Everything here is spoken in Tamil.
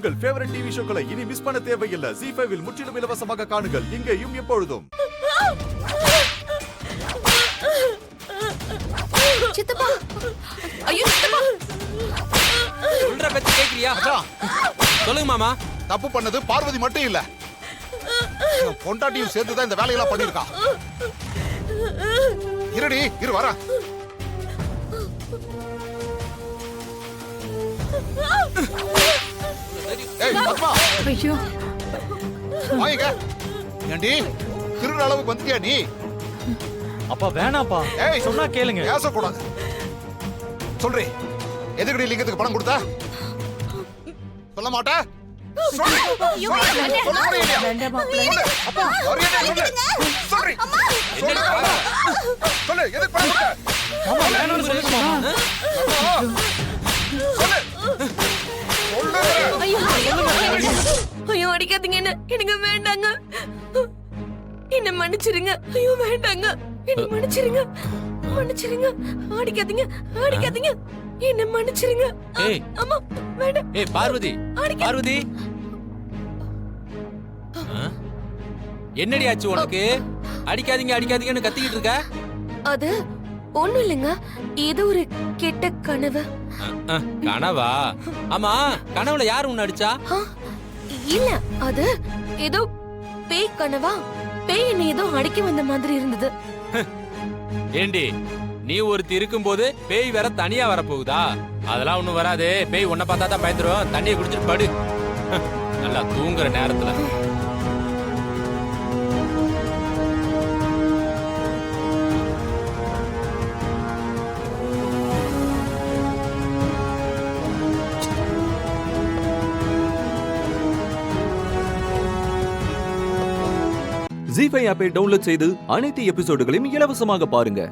உங்கள் ஃபேவரட் டிவி ஷோக்களை இனி மிஸ் பண்ண தேவையில்லை. ZEE5 இல் முற்றிலும் இலவசமாக காணுங்கள். இங்கேயும் எப்பொழுதும். சித்தப்பா, ஐயோ சித்தப்பா, சொல்ற பத்தி கேக்குறியா? சொல்லுங்க மாமா. தப்பு பண்ணது பார்வதி மட்டும் இல்ல, பொண்டாட்டியும் சேர்த்துதான் இந்த வேலையெல்லாம் பண்ணிருக்கா. இருடி, இரு வர. ஏய் பத்மா, ஐயோ வாங்க. ஏண்டி திருடுற அளவுக்கு வந்துட்டியா நீ? அப்பா வேணாப்பா, ஏய் சொன்னா கேளுங்க. பேசக்கூடாது. சொல்றே, எதுக்கடி லிங்கத்துக்கு பணம் கொடுத்த? சொல்ல மாட்டே? சொல்லு. ஐயோ, சொல்லு. சொல்ல முடியலையா? வேண்டாம் மாப்பிள்ளை. சொல்லு. அப்பா, மரியாதை சொல்லு. சொல்றே. சொல்லு. சொல்லு, எதுக்கு பணம் கொடுத்த? மாமா வேணாம்னு சொல்லுங்க மாமா. சொல்லு. சொல்லு. ஐயோ, ஐயோ அடிக்காதீங்க என்ன, எனக்கு வேண்டாங்க. என்ன மன்னிச்சிருங்க. ஐயோ வேண்டாங்க, என்ன மன்னிச்சிருங்க, மன்னிச்சிருங்க. அடிக்காதீங்க, அடிக்காதீங்க, என்ன மன்னிச்சிருங்க. ஏய் அம்மா வேண்டாம். ஏய் பார்வதி, பார்வதி என்னடி ஆச்சு உனக்கு? அடிக்காதீங்க அடிக்காதீங்கன்னு கத்திக்கிட்டு இருக்க. அது ஒண்ணும் இல்லைங்க, ஏதோ ஒரு கெட்ட கனவு. கனவா? ஆமா, கனவுல யாரு உன்னை அடிச்சா? இல்ல, அது ஏதோ பேய் கனவா. பேய் என்ன ஏதோ அடிக்க வந்த மாதிரி இருந்தது. ஏண்டி நீ ஒருத்தி இருக்கும்போது பேய் வேற தனியா வரப்போகுதா? அதெல்லாம் ஒண்ணும் வராது. பேய் உன்னை பார்த்தா தான் பயந்துரும். தண்ணியை குடிச்சிட்டு படு. நல்லா தூங்குற நேரத்துல. ZEE5 ஆப்பை டவுன்லோட் செய்து அனைத்து எபிசோடுகளையும் இலவசமாக பாருங்க.